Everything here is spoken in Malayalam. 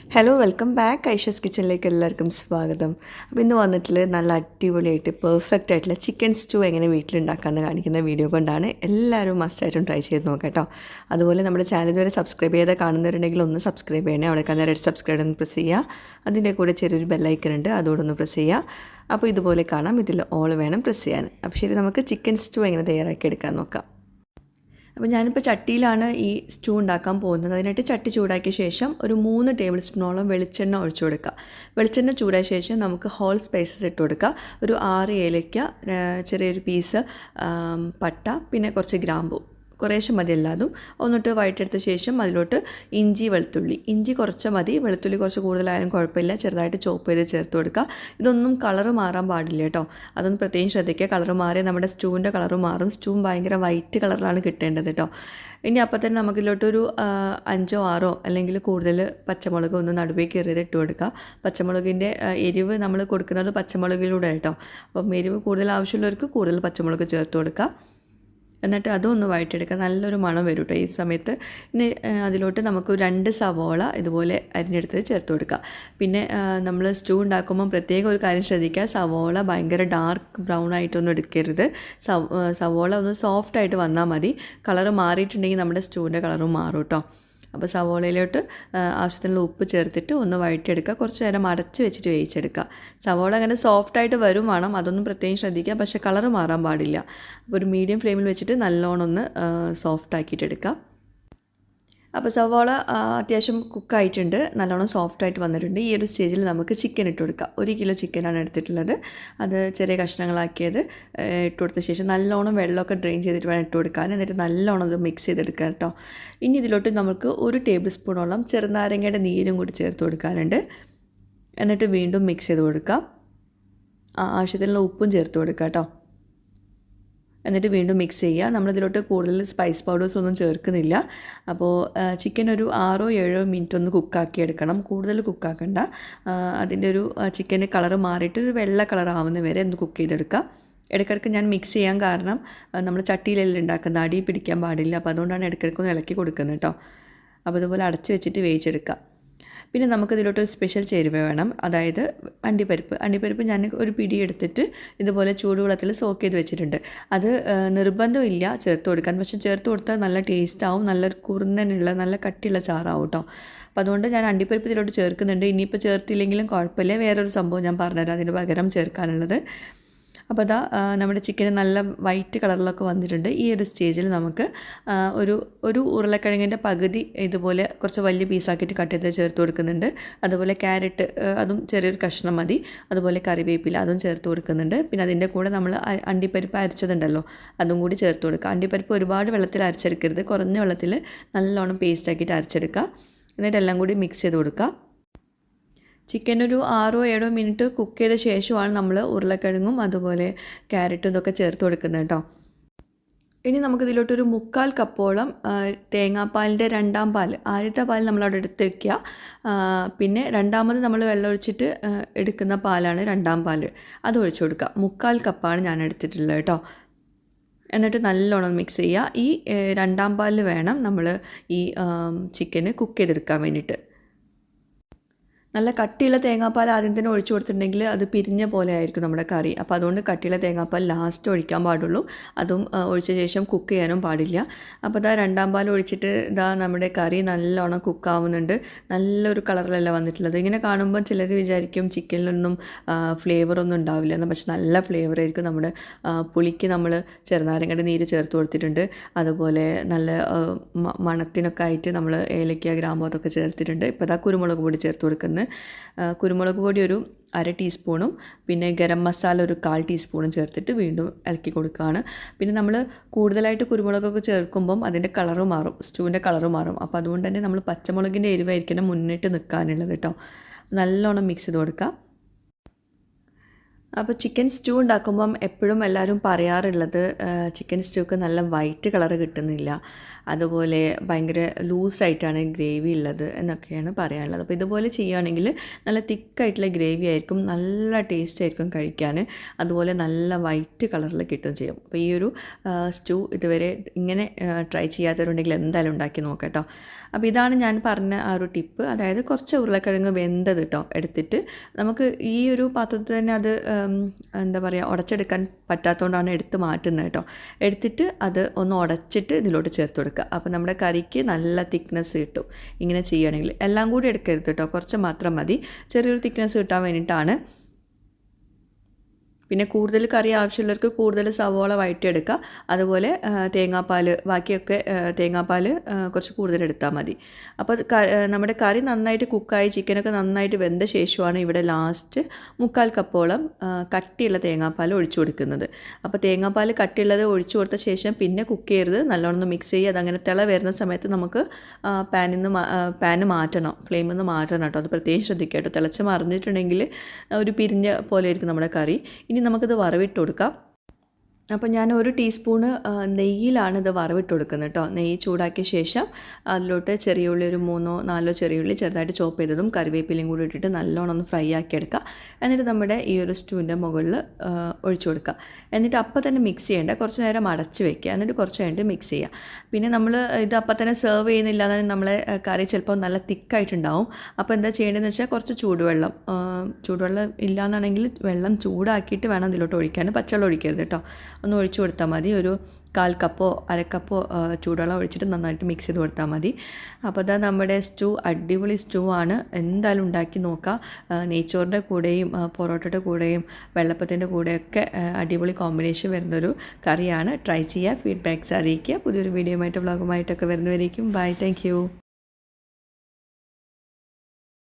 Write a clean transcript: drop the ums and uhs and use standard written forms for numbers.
ഹലോ വെൽക്കം ബാക്ക് ഐഷസ് കിച്ചണിലേക്ക് എല്ലാവർക്കും സ്വാഗതം. അപ്പോൾ ഇന്ന് വന്നിട്ടുള്ള നല്ല അടിപൊളിയായിട്ട് പെർഫെക്റ്റ് ആയിട്ടുള്ള ചിക്കൻ സ്റ്റൂ എങ്ങനെ വീട്ടിലുണ്ടാക്കാമെന്ന് കാണിക്കുന്ന വീഡിയോ കൊണ്ടാണ്. എല്ലാവരും മസ്റ്റായിട്ടും ട്രൈ ചെയ്ത് നോക്കാം കേട്ടോ. അതുപോലെ നമ്മുടെ ചാനൽ ഇതുവരെ സബ്സ്ക്രൈബ് ചെയ്ത് കാണുന്നവരുണ്ടെങ്കിൽ ഒന്ന് സബ്സ്ക്രൈബ് ചെയ്യണേ. അവിടെ കാണുന്ന റെഡ് സബ്സ്ക്രൈബ് ഒന്ന് പ്രസ് ചെയ്യുക. അതിൻ്റെ കൂടെ ചെറിയൊരു ബെല്ലൈക്കൺ ഉണ്ട്, അതുകൂടെ ഒന്ന് പ്രസ് ചെയ്യുക. അപ്പോൾ ഇതുപോലെ കാണാം, ഇതിൽ ഓൾ വേണം പ്രസ് ചെയ്യാൻ. അപ്പോൾ ശരി, നമുക്ക് ചിക്കൻ സ്റ്റൂ എങ്ങനെ തയ്യാറാക്കി എടുക്കാൻ നോക്കാം. അപ്പോൾ ഞാനിപ്പോൾ ചട്ടിയിലാണ് ഈ സ്റ്റൂ ഉണ്ടാക്കാൻ പോകുന്നത്. അതിനായിട്ട് ചട്ടി ചൂടാക്കിയ ശേഷം ഒരു 3 ടേബിൾ സ്പൂണോളം വെളിച്ചെണ്ണ ഒഴിച്ചു കൊടുക്കുക. വെളിച്ചെണ്ണ ചൂടായ ശേഷം നമുക്ക് ഹോൾ സ്പൈസസ് ഇട്ട് കൊടുക്കുക. ഒരു 6 ഏലയ്ക്ക, ചെറിയൊരു പീസ് പട്ട, പിന്നെ കുറച്ച് ഗ്രാമ്പൂ, കുറേശ്ശെ മതി എല്ലാതും. ഒന്നിട്ട് വഴറ്റെടുത്ത ശേഷം അതിലോട്ട് ഇഞ്ചി കുറച്ച് മതി, വെളുത്തുള്ളി കുറച്ച് കൂടുതലായാലും കുഴപ്പമില്ല. ചെറുതായിട്ട് ചോപ്പ് ചെയ്ത് ചേർത്ത് കൊടുക്കുക. ഇതൊന്നും കളറ് മാറാൻ പാടില്ല കേട്ടോ, അതൊന്ന് പ്രത്യേകം ശ്രദ്ധിക്കുക. കളറ് മാറിയാൽ നമ്മുടെ സ്റ്റൂവിൻ്റെ കളറ് മാറും. സ്റ്റൂ ഭയങ്കര വൈറ്റ് കളറിലാണ് കിട്ടേണ്ടത് കേട്ടോ. ഇനി അപ്പോൾ തന്നെ നമുക്കിതിലോട്ടൊരു 5 6 അല്ലെങ്കിൽ കൂടുതൽ പച്ചമുളക് ഒന്ന് നടുവേക്ക് കയറിയത് ഇട്ട് കൊടുക്കുക. പച്ചമുളകിൻ്റെ എരിവ് നമ്മൾ കൊടുക്കുന്നത് പച്ചമുളകിലൂടെ കേട്ടോ. അപ്പം എരിവ് കൂടുതൽ ആവശ്യമുള്ളവർക്ക് കൂടുതൽ പച്ചമുളക് ചേർത്ത് കൊടുക്കുക. എന്നിട്ട് അതൊന്ന് വഴറ്റിയെടുക്കുക. നല്ലൊരു മണം വരും കേട്ടോ ഈ സമയത്ത്. ഇനി അതിലോട്ട് നമുക്ക് 2 സവോള ഇതുപോലെ അരിഞ്ഞെടുത്ത് ചേർത്ത് കൊടുക്കുക. പിന്നെ നമ്മൾ സ്റ്റൂ ഉണ്ടാക്കുമ്പം പ്രത്യേകം ഒരു കാര്യം ശ്രദ്ധിക്കുക, സവോള ഭയങ്കര ഡാർക്ക് ബ്രൗൺ ആയിട്ടൊന്നും എടുക്കരുത്. സവോള ഒന്ന് സോഫ്റ്റായിട്ട് വന്നാൽ മതി. കളറ് മാറിയിട്ടുണ്ടെങ്കിൽ നമ്മുടെ സ്റ്റൂവിൻ്റെ കളറും മാറും കേട്ടോ. അപ്പോൾ സവോളയിലോട്ട് ആവശ്യത്തിനുള്ള ഉപ്പ് ചേർത്തിട്ട് ഒന്ന് വഴറ്റിയെടുക്കുക. കുറച്ച് നേരം അടച്ച് വെച്ചിട്ട് വേവിച്ചെടുക്കുക. സവോള അങ്ങനെ സോഫ്റ്റായിട്ട് വരും വേണം, അതൊന്നും പ്രത്യേകം ശ്രദ്ധിക്കുക. പക്ഷേ കളറ് മാറാൻ പാടില്ല. അപ്പോൾ ഒരു മീഡിയം ഫ്ലെയിമിൽ വെച്ചിട്ട് നല്ലോണം ഒന്ന് സോഫ്റ്റ് ആക്കിയിട്ടെടുക്കുക. അപ്പോൾ സവാള അത്യാവശ്യം കുക്കായിട്ടുണ്ട്, നല്ലോണം സോഫ്റ്റായിട്ട് വന്നിട്ടുണ്ട്. ഈ ഒരു സ്റ്റേജിൽ നമുക്ക് ചിക്കൻ ഇട്ട് കൊടുക്കാം. 1 കിലോ ചിക്കനാണ് എടുത്തിട്ടുള്ളത്. അത് ചെറിയ കഷ്ണങ്ങളാക്കിയത് ഇട്ട് കൊടുത്ത ശേഷം നല്ലോണം വെള്ളമൊക്കെ ഡ്രെയിൻ ചെയ്തിട്ട് വേണം ഇട്ട് കൊടുക്കാൻ. എന്നിട്ട് നല്ലോണം അത് മിക്സ് ചെയ്തെടുക്കുക കേട്ടോ. ഇനി ഇതിലോട്ട് നമുക്ക് 1 ടേബിൾ സ്പൂണോളം ചെറുനാരങ്ങയുടെ നീരും കൂടി ചേർത്ത് കൊടുക്കാനുണ്ട്. എന്നിട്ട് വീണ്ടും മിക്സ് ചെയ്ത് കൊടുക്കാം. ആവശ്യത്തിനുള്ള ഉപ്പും ചേർത്ത് കൊടുക്കുക കേട്ടോ. എന്നിട്ട് വീണ്ടും മിക്സ് ചെയ്യുക. നമ്മളിതിലോട്ട് കൂടുതൽ സ്പൈസ് പൗഡേഴ്സ് ഒന്നും ചേർക്കുന്നില്ല. അപ്പോൾ ചിക്കൻ ഒരു 6 7 മിനിറ്റ് ഒന്ന് കുക്കാക്കി എടുക്കണം, കൂടുതൽ കുക്കാക്കണ്ട. അതിൻ്റെ ഒരു ചിക്കൻ്റെ കളറ് മാറിയിട്ട് ഒരു വെള്ള കളർ ആവുന്ന വരെ ഒന്ന് കുക്ക് ചെയ്തെടുക്കുക. ഇടയ്ക്കിടയ്ക്ക് ഞാൻ മിക്സ് ചെയ്യാൻ കാരണം നമ്മൾ ചട്ടിയിലെല്ലാം ഉണ്ടാക്കുന്ന അടി പിടിക്കാൻ പാടില്ല. അപ്പോൾ അതുകൊണ്ടാണ് ഇടയ്ക്കിടയ്ക്കൊന്ന് ഇളക്കി കൊടുക്കുന്നത് കേട്ടോ. അപ്പോൾ ഇതുപോലെ അടച്ച് വെച്ചിട്ട് വേവിച്ചെടുക്കുക. പിന്നെ നമുക്കിതിലോട്ട് സ്പെഷ്യൽ ചേരുവ വേണം, അതായത് അണ്ടിപ്പരിപ്പ് ഞാൻ ഒരു പിടി എടുത്തിട്ട് ഇതുപോലെ ചൂടുവെള്ളത്തിൽ സോക്ക് ചെയ്ത് വെച്ചിട്ടുണ്ട്. അത് നിർബന്ധമില്ല ചേർത്ത് കൊടുക്കാൻ, പക്ഷെ ചേർത്ത് കൊടുത്താൽ നല്ല ടേസ്റ്റ് ആവും, നല്ലൊരു കുറുന്നനുള്ള നല്ല കട്ടിയുള്ള ചാറാവും കേട്ടോ. അപ്പോൾ അതുകൊണ്ട് ഞാൻ അണ്ടിപ്പരിപ്പ് ഇതിലോട്ട് ചേർക്കുന്നുണ്ട്. ഇനിയിപ്പോൾ ചേർത്തില്ലെങ്കിലും കുഴപ്പമില്ല, വേറൊരു സംഭവം ഞാൻ പറഞ്ഞുതരാം അതിന് പകരം ചേർക്കാനുള്ളത്. അപ്പോൾ അതാ നമ്മുടെ ചിക്കന് നല്ല വൈറ്റ് കളറിലൊക്കെ വന്നിട്ടുണ്ട്. ഈ ഒരു സ്റ്റേജിൽ നമുക്ക് ഒരു ഉരുളക്കിഴങ്ങിൻ്റെ പകുതി ഇതുപോലെ കുറച്ച് വലിയ പീസാക്കിയിട്ട് കട്ട് ചെയ്ത് ചേർത്ത് കൊടുക്കുന്നുണ്ട്. അതുപോലെ ക്യാരറ്റ്, അതും ചെറിയൊരു കഷ്ണം മതി. അതുപോലെ കറിവേപ്പില അതും ചേർത്ത് കൊടുക്കുന്നുണ്ട്. പിന്നെ അതിൻ്റെ കൂടെ നമ്മൾ അണ്ടിപ്പരിപ്പ് അരച്ചതുണ്ടല്ലോ, അതും കൂടി ചേർത്ത് കൊടുക്കുക. അണ്ടിപ്പരിപ്പ് ഒരുപാട് വെള്ളത്തിൽ അരച്ചെടുക്കരുത്, കുറഞ്ഞ വെള്ളത്തിൽ നല്ലോണം പേസ്റ്റ് അരച്ചെടുക്കുക. എന്നിട്ട് എല്ലാം കൂടി മിക്സ് ചെയ്ത് കൊടുക്കുക. ചിക്കൻ ഒരു 6 7 മിനിറ്റ് കുക്ക് ചെയ്ത ശേഷമാണ് നമ്മൾ ഉരുളക്കിഴങ്ങും അതുപോലെ ക്യാരറ്റും ഇതൊക്കെ ചേർത്ത് കൊടുക്കുന്നത് കേട്ടോ. ഇനി നമുക്കിതിലോട്ടൊരു 3/4 കപ്പോളം തേങ്ങാപ്പാലിൻ്റെ 2ാം പാൽ, ആദ്യത്തെ പാൽ നമ്മളവിടെ എടുത്ത് വയ്ക്കുക. പിന്നെ രണ്ടാമത് നമ്മൾ വെള്ളമൊഴിച്ചിട്ട് എടുക്കുന്ന പാലാണ് 2ാം പാൽ, അത് ഒഴിച്ചു കൊടുക്കുക. 3/4 കപ്പാണ് ഞാൻ എടുത്തിട്ടുള്ളത് കേട്ടോ. എന്നിട്ട് നല്ലോണം മിക്സ് ചെയ്യുക. ഈ 2ാം പാലിൽ വേണം നമ്മൾ ഈ ചിക്കന് കുക്ക് ചെയ്തെടുക്കാൻ വേണ്ടിയിട്ട്. നല്ല കട്ടിയുള്ള തേങ്ങാപ്പാൽ ആദ്യം തന്നെ ഒഴിച്ചു കൊടുത്തിട്ടുണ്ടെങ്കിൽ അത് പിരിഞ്ഞ പോലെ ആയിരിക്കും നമ്മുടെ കറി. അപ്പോൾ അതുകൊണ്ട് കട്ടിയുള്ള തേങ്ങാപ്പാൽ ലാസ്റ്റ് ഒഴിക്കാൻ പാടുള്ളൂ. അതും ഒഴിച്ച ശേഷം കുക്ക് ചെയ്യാനും പാടില്ല. അപ്പോൾ ഇതാ 2ാം പാൽ ഒഴിച്ചിട്ട് ഇതാ നമ്മുടെ കറി നല്ലോണം കുക്കാവുന്നുണ്ട്. നല്ലൊരു കളറിലല്ല വന്നിട്ടുള്ളത്. ഇങ്ങനെ കാണുമ്പോൾ ചിലർ വിചാരിക്കും ചിക്കനിലൊന്നും ഫ്ലേവറൊന്നും ഉണ്ടാവില്ല എന്ന്. പക്ഷെ നല്ല ഫ്ലേവറായിരിക്കും. നമ്മുടെ പുളിക്ക് നമ്മൾ ചെറുനാരങ്ങയുടെ നീര് ചേർത്ത് കൊടുത്തിട്ടുണ്ട്. അതുപോലെ നല്ല മണത്തിനൊക്കെ ആയിട്ട് നമ്മൾ ഏലക്ക ഗ്രാമ്പൂ അതൊക്കെ ചേർത്തിട്ടുണ്ട്. ഇപ്പോൾ ഇതാ കുരുമുളക് പൊടി ചേർത്ത് കൊടുക്കുന്നത്. കുരുമുളക് പൊടി ഒരു 1/2 ടീസ്പൂണും പിന്നെ ഗരം മസാല ഒരു 1/4 ടീസ്പൂണും ചേർത്തിട്ട് വീണ്ടും ഇളക്കി കൊടുക്കുകയാണ്. പിന്നെ നമ്മൾ കൂടുതലായിട്ട് കുരുമുളകൊക്കെ ചേർക്കുമ്പം അതിൻ്റെ കളറ് മാറും, സ്റ്റൂവിൻ്റെ കളറ് മാറും. അപ്പോൾ അതുകൊണ്ട് തന്നെ നമ്മൾ പച്ചമുളകിൻ്റെ എരിവായിരിക്കണം മുന്നിട്ട് നിൽക്കാനുള്ളത് കേട്ടോ. നല്ലോണം മിക്സ് ചെയ്ത് കൊടുക്കുക. അപ്പോൾ ചിക്കൻ സ്റ്റൂ ഉണ്ടാക്കുമ്പം എപ്പോഴും എല്ലാവരും പറയാറുള്ളത് ചിക്കൻ സ്റ്റൂക്ക് നല്ല വൈറ്റ് കളറ് കിട്ടുന്നില്ല. അതുപോലെ ഭയങ്കര ലൂസായിട്ടാണ് ഗ്രേവി ഉള്ളത് എന്നൊക്കെയാണ് പറയാനുള്ളത്. അപ്പോൾ ഇതുപോലെ ചെയ്യുകയാണെങ്കിൽ നല്ല തിക്കായിട്ടുള്ള ഗ്രേവി ആയിരിക്കും, നല്ല ടേസ്റ്റ് ആയിരിക്കും കഴിക്കാൻ, അതുപോലെ നല്ല വൈറ്റ് കളറിൽ കിട്ടുകയും ചെയ്യും. അപ്പോൾ ഈ ഒരു സ്റ്റൂ ഇതുവരെ ഇങ്ങനെ ട്രൈ ചെയ്യാത്തവരുണ്ടെങ്കിൽ എന്തായാലും ഉണ്ടാക്കി നോക്കാം കേട്ടോ. അപ്പോൾ ഇതാണ് ഞാൻ പറഞ്ഞ ആ ഒരു ടിപ്പ്. അതായത് കുറച്ച് ഉരുളക്കിഴങ്ങ് വെന്തത് കേട്ടോ എടുത്തിട്ട്, നമുക്ക് ഈ ഒരു പാത്രത്തിൽ തന്നെ അത് എന്താ പറയുക ഉടച്ചെടുക്കാൻ പറ്റാത്തതുകൊണ്ടാണ് എടുത്ത് മാറ്റുന്നത് കേട്ടോ. എടുത്തിട്ട് അത് ഒന്ന് ഉടച്ചിട്ട് ഇതിലോട്ട് ചേർത്ത് കൊടുക്കുക. അപ്പോൾ നമ്മുടെ കറിക്ക് നല്ല തിക്നെസ് കിട്ടും. ഇങ്ങനെ ചെയ്യുകയാണെങ്കിൽ എല്ലാം കൂടി എടുക്കരുത് കേട്ടോ, കുറച്ച് മാത്രം മതി, ചെറിയൊരു തിക്നെസ് കിട്ടാൻ വേണ്ടിയിട്ടാണ്. പിന്നെ കൂടുതൽ കറി ആവശ്യമുള്ളവർക്ക് കൂടുതൽ സവോള വഴറ്റിയെടുക്കുക. അതുപോലെ തേങ്ങാപ്പാൽ, ബാക്കിയൊക്കെ തേങ്ങാപ്പാൽ കുറച്ച് കൂടുതൽ എടുത്താൽ മതി. അപ്പോൾ നമ്മുടെ കറി നന്നായിട്ട് കുക്കായി ചിക്കനൊക്കെ നന്നായിട്ട് വെന്ത ശേഷമാണ് ഇവിടെ ലാസ്റ്റ് 3/4 കപ്പോളം കട്ടിയുള്ള തേങ്ങാപ്പാൽ ഒഴിച്ചു കൊടുക്കുന്നത്. അപ്പോൾ തേങ്ങാപ്പാൽ കട്ടിയുള്ളത് ഒഴിച്ചു കൊടുത്ത ശേഷം പിന്നെ കുക്ക് ചെയ്യരുത്, നല്ലോണം മിക്സ് ചെയ്യുക. അതങ്ങനെ തിള വരുന്ന സമയത്ത് നമുക്ക് പാന് മാറ്റണം, ഫ്ലെയിമിൽ നിന്ന് മാറ്റണം കേട്ടോ. അത് പ്രത്യേകം ശ്രദ്ധിക്കുക കേട്ടോ. തിളച്ച് മറിഞ്ഞിട്ടുണ്ടെങ്കിൽ ഒരു പിരിഞ്ഞ പോലെ ആയിരിക്കും നമ്മുടെ കറി. ഇനി നമുക്കിത് വറവിട്ട് കൊടുക്കാം. അപ്പോൾ ഞാൻ 1 ടീസ്പൂണ് നെയ്യിലാണ് ഇത് വറവിട്ട് കൊടുക്കുന്നത് കേട്ടോ. നെയ്യ് ചൂടാക്കിയ ശേഷം അതിലോട്ട് ചെറിയ ഉള്ളി ഒരു 3-4 ചെറിയ ഉള്ളി ചെറുതായിട്ട് ചോപ്പ് ചെയ്തതും കറിവേപ്പിലയും കൂടി ഇട്ടിട്ട് നല്ലോണം ഒന്ന് ഫ്രൈ ആക്കി എടുക്കുക. എന്നിട്ട് നമ്മുടെ ഈ ഒരു സ്റ്റൂവിൻ്റെ മുകളിൽ ഒഴിച്ചു കൊടുക്കുക. എന്നിട്ട് അപ്പം തന്നെ മിക്സ് ചെയ്യേണ്ട, കുറച്ച് നേരം അടച്ച് വെക്കുക. എന്നിട്ട് കുറച്ച് കഴിഞ്ഞിട്ട് മിക്സ് ചെയ്യുക. പിന്നെ നമ്മൾ ഇത് അപ്പം തന്നെ സെർവ് ചെയ്യുന്നില്ല എന്നാൽ നമ്മളെ കറി ചിലപ്പോൾ നല്ല തിക്കായിട്ടുണ്ടാവും. അപ്പോൾ എന്താ ചെയ്യേണ്ടതെന്ന് വെച്ചാൽ കുറച്ച് ചൂടുവെള്ളം ഇല്ലയെന്നാണെങ്കിൽ വെള്ളം ചൂടാക്കിയിട്ട് വേണം ഇതിലോട്ട് ഒഴിക്കാൻ, പച്ചവെള്ളം ഒഴിക്കരുത് കേട്ടോ. ഒന്ന് ഒഴിച്ചു കൊടുത്താൽ മതി. ഒരു 1/4 കപ്പോ 1/2 കപ്പോ ചൂടുവെള്ളം ഒഴിച്ചിട്ട് നന്നായിട്ട് മിക്സ് ചെയ്ത് കൊടുത്താൽ മതി. അപ്പോൾ അതാ നമ്മുടെ സ്റ്റൂ അടിപൊളി സ്റ്റൂ ആണ്, എന്തായാലും ഉണ്ടാക്കി നോക്കുക. നെയ്ച്ചോറിൻ്റെ കൂടെയും പൊറോട്ടയുടെ കൂടെയും വെള്ളപ്പത്തിൻ്റെ കൂടെയൊക്കെ അടിപൊളി കോമ്പിനേഷൻ വരുന്നൊരു കറിയാണ്. ട്രൈ ചെയ്യുക, ഫീഡ്ബാക്ക്സ് അറിയിക്കുക. പുതിയൊരു വീഡിയോയുമായിട്ട് വ്ളോഗുമായിട്ടൊക്കെ വരുന്നവരേക്കും ബൈ, താങ്ക് യു.